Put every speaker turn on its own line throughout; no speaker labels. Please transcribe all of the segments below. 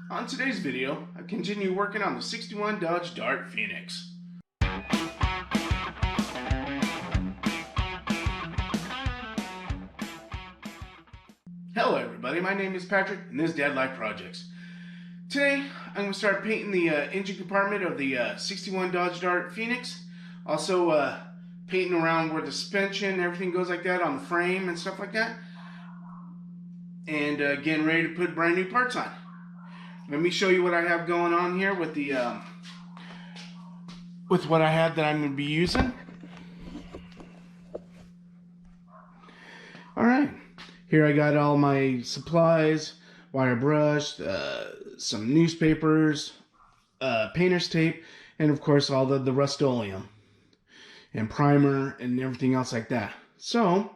On today's video, I continue working on the 61 Dodge Dart Phoenix. Hello everybody, my name is Patrick and this is Dad Life Projects. Today, I'm going to start painting the engine compartment of the 61 Dodge Dart Phoenix. Also painting around where the suspension, everything goes like that on the frame and stuff like that. And getting ready to put brand new parts on. Let me show you what I have going on here with the with what I have that I'm going to be using. Alright, here I got all my supplies, wire brush, some newspapers, painter's tape, and of course all the Rust-Oleum and primer and everything else like that. So,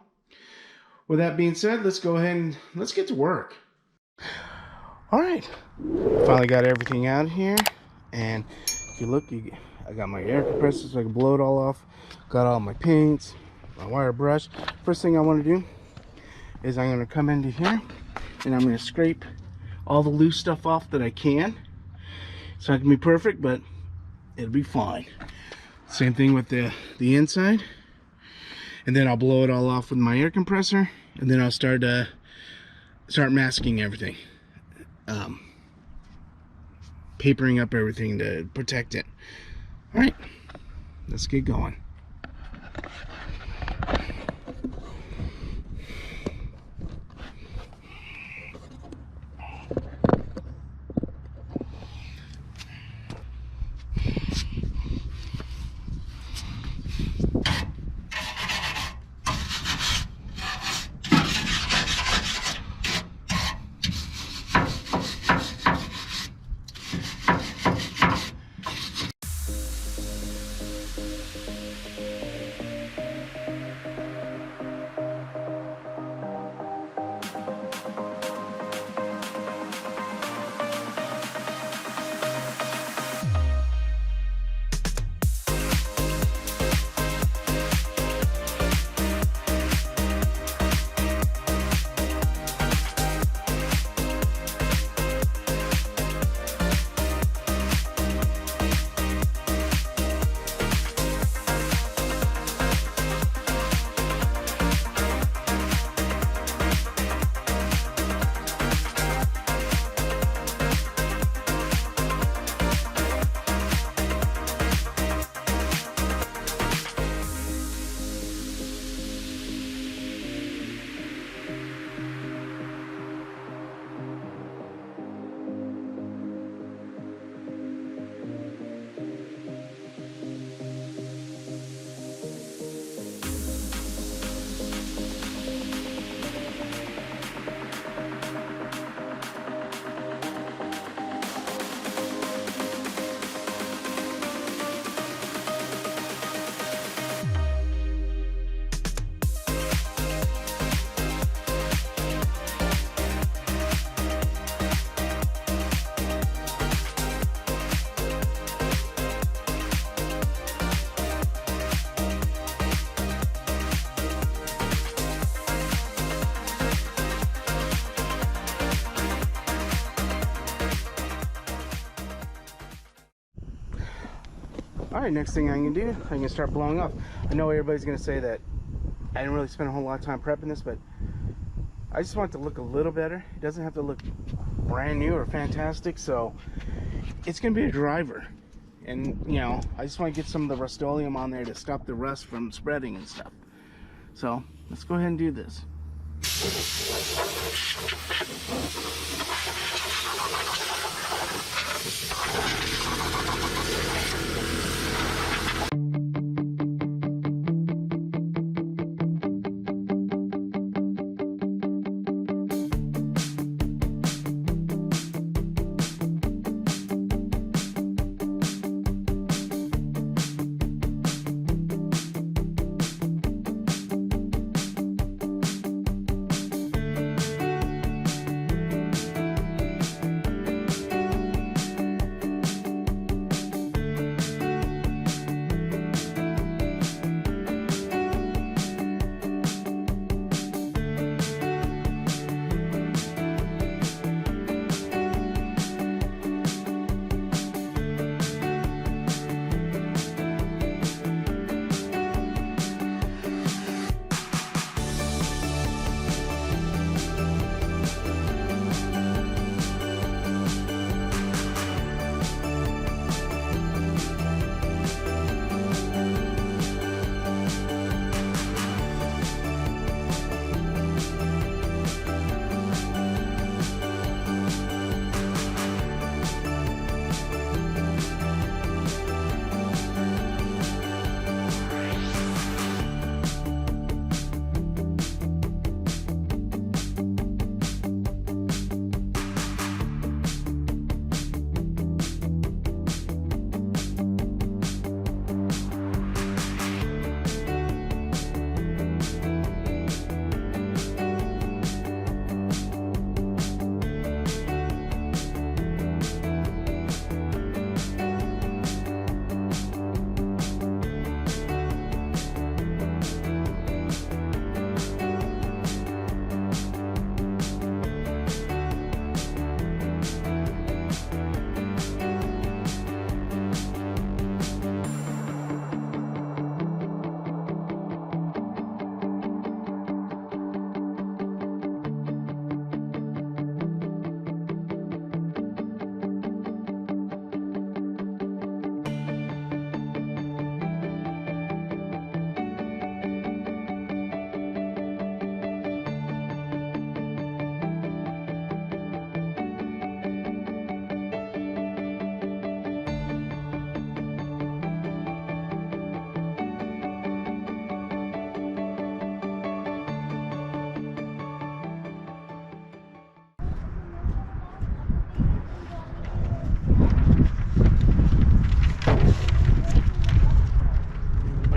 with that being said, let's go ahead and let's get to work. Alright, finally got everything out here, and if you look, I got my air compressor so I can blow it all off. Got all my paints, my wire brush. First thing I want to do is I'm going to come into here and I'm going to scrape all the loose stuff off that I can. It's not going to be perfect, but it'll be fine. Same thing with the inside. And then I'll blow it all off with my air compressor, and then I'll start masking everything. Papering up everything to protect it. Alright, let's get going. Alright, next thing I'm going to do, I'm going to start blowing off. I know everybody's going to say that I didn't really spend a whole lot of time prepping this, but I just want it to look a little better. It doesn't have to look brand new or fantastic, so it's going to be a driver. And, you know, I just want to get some of the Rust-Oleum on there to stop the rust from spreading and stuff. So, let's go ahead and do this.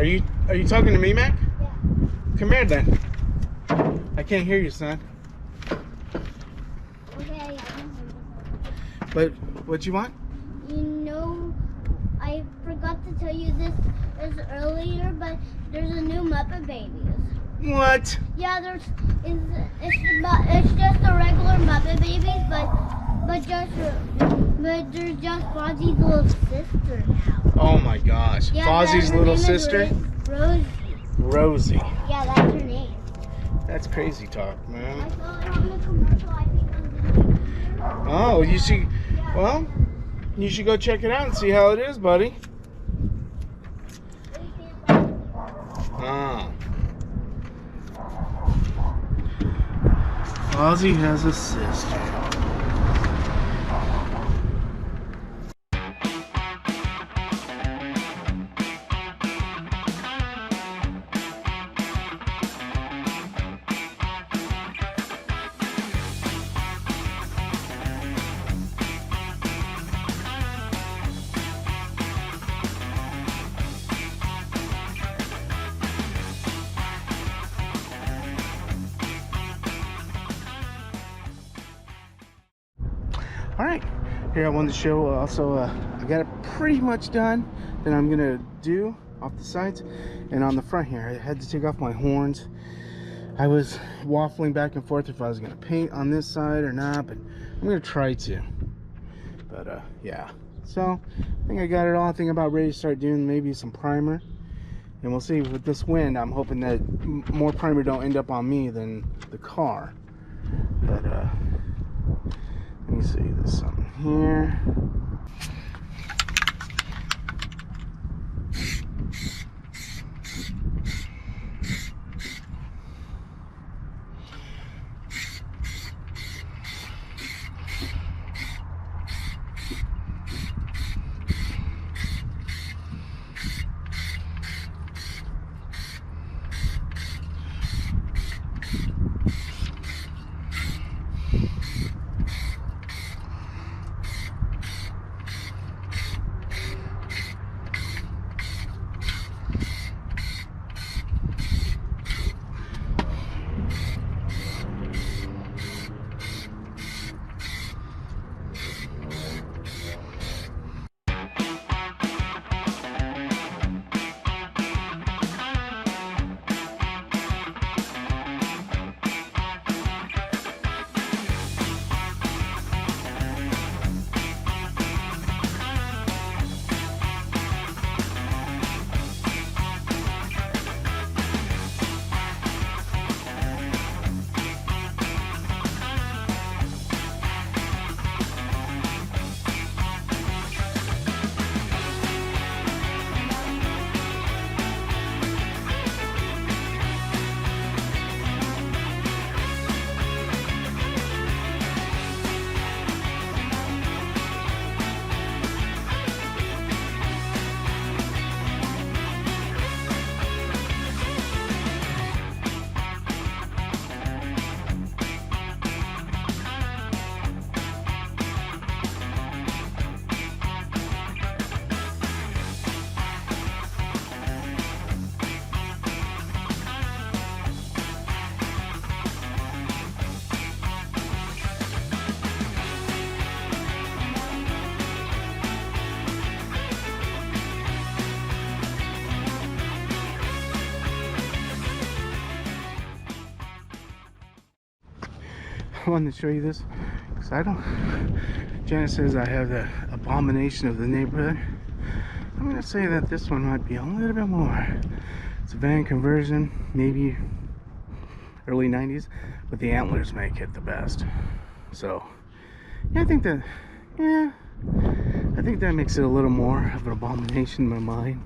Are you talking to me, Mac?
Yeah.
Come here then. I can't hear you, son.
Okay, I can hear you.
But what you want?
You know, I forgot to tell you this earlier, but there's a new Muppet Babies.
What?
Yeah, it's just a regular Muppet Babies, but there's just Fozzie's little sister now.
Oh my gosh.
Yeah,
Fozzie's
her
little
name is
sister?
Rosie.
Rosie.
Yeah, that's her name.
That's crazy talk,
I
man.
saw it on the commercial. I think on the
Oh, you should. Well, you should go check it out and see how it is, buddy. Ah. Fozzie has a sister. All right, here I wanted to show also I got it pretty much done. Then I'm gonna do off the sides and on the front here. I had to take off my horns. I was waffling back and forth if I was gonna paint on this side or not, but I'm gonna try to. But yeah, so I think I got it all. I think I'm about ready to start doing maybe some primer, and we'll see. With this wind, I'm hoping that more primer don't end up on me than the car. But let me see, there's something here. I wanted to show you this because I don't. Janet says I have the abomination of the neighborhood. I'm gonna say that this one might be a little bit more. It's a van conversion, maybe early 90s, but the antlers make it the best. So yeah, I think that makes it a little more of an abomination in my mind.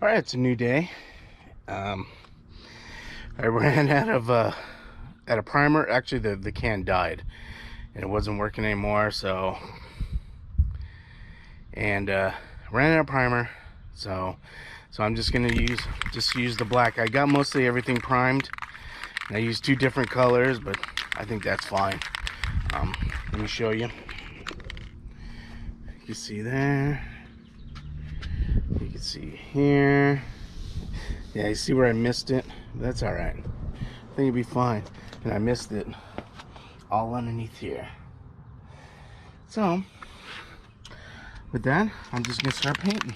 All right, it's a new day. I ran out of primer. Actually, the can died and it wasn't working anymore. So, and ran out of primer. So I'm just gonna use the black. I got mostly everything primed. And I used 2 different colors, but I think that's fine. Let me show you. You can see there. You can see here. Yeah, you see where I missed it? That's all right. I think it'd be fine. And I missed it all underneath here. So, with that, I'm just gonna start painting.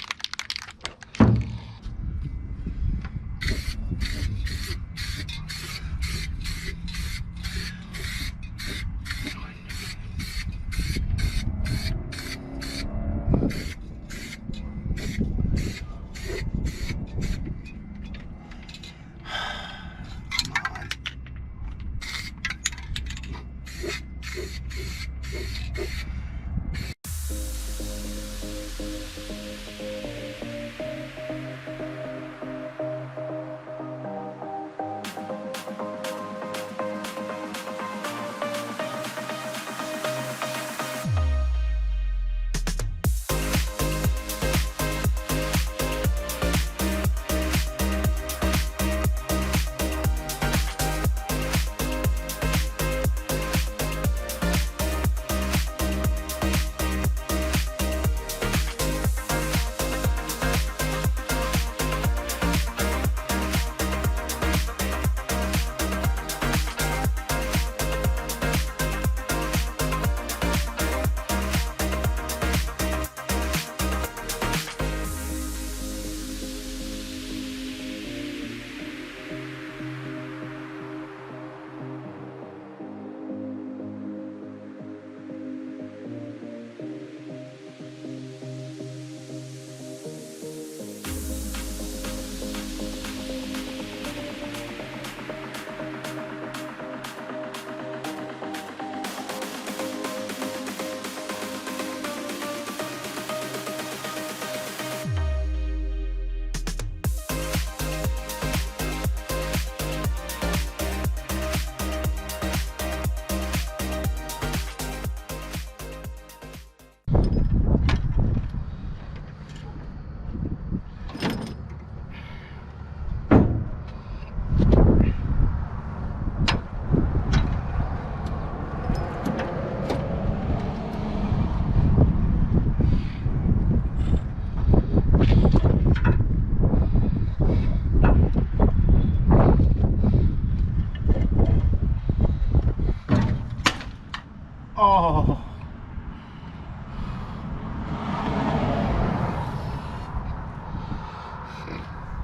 Oh.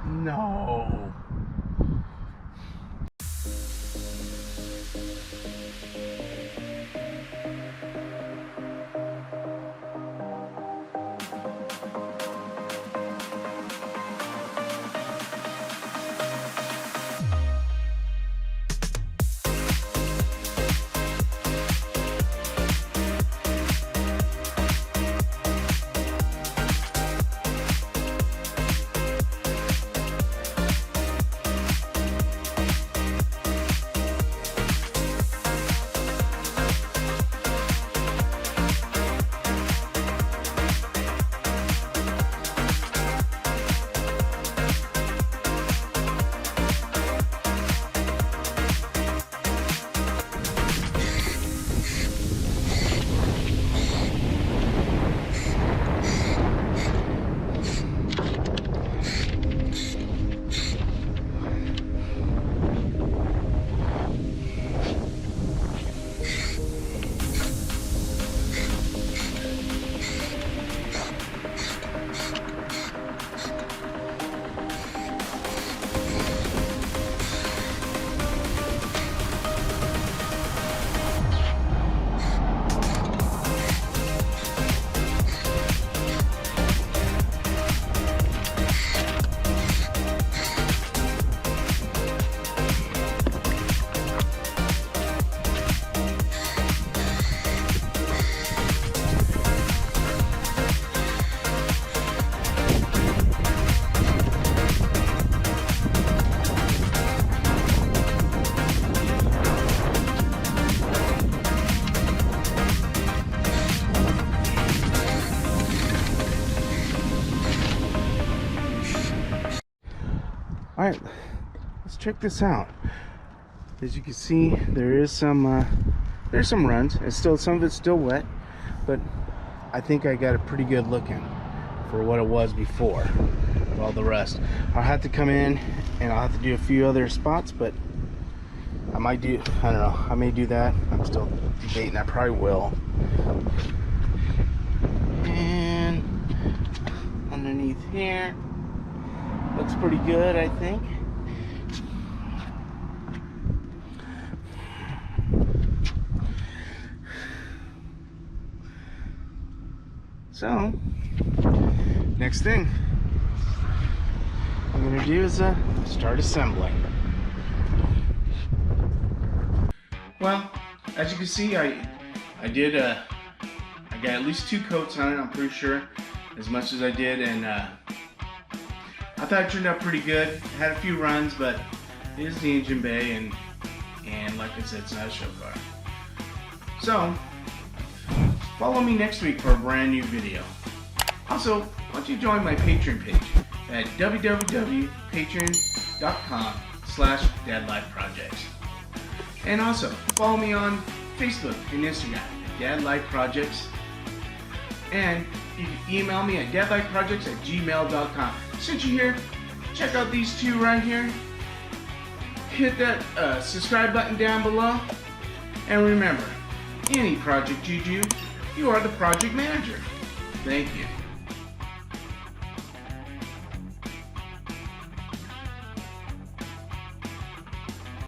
No. check this out. As you can see, there's some runs. It's still, some of it's still wet, but I think I got a pretty good looking for what it was before with all the rust. I'll have to come in and I'll have to do a few other spots, but I might do, I don't know, I may do that. I'm still debating. I probably will. And underneath here looks pretty good, I think. So next thing I'm gonna do is start assembling. Well, as you can see, I got at least 2 coats on it. I'm pretty sure, as much as I did, and I thought it turned out pretty good. Had a few runs, but it is the engine bay, and like I said, it's not a show car. So follow me next week for a brand new video. Also, why don't you join my Patreon page at www.patreon.com/dadlifeprojects. And also, follow me on Facebook and Instagram at dadlifeprojects. And you can email me at dadlifeprojects@gmail.com. Since you're here, check out these 2 right here. Hit that subscribe button down below. And remember, any project you do, you are the project manager. Thank you.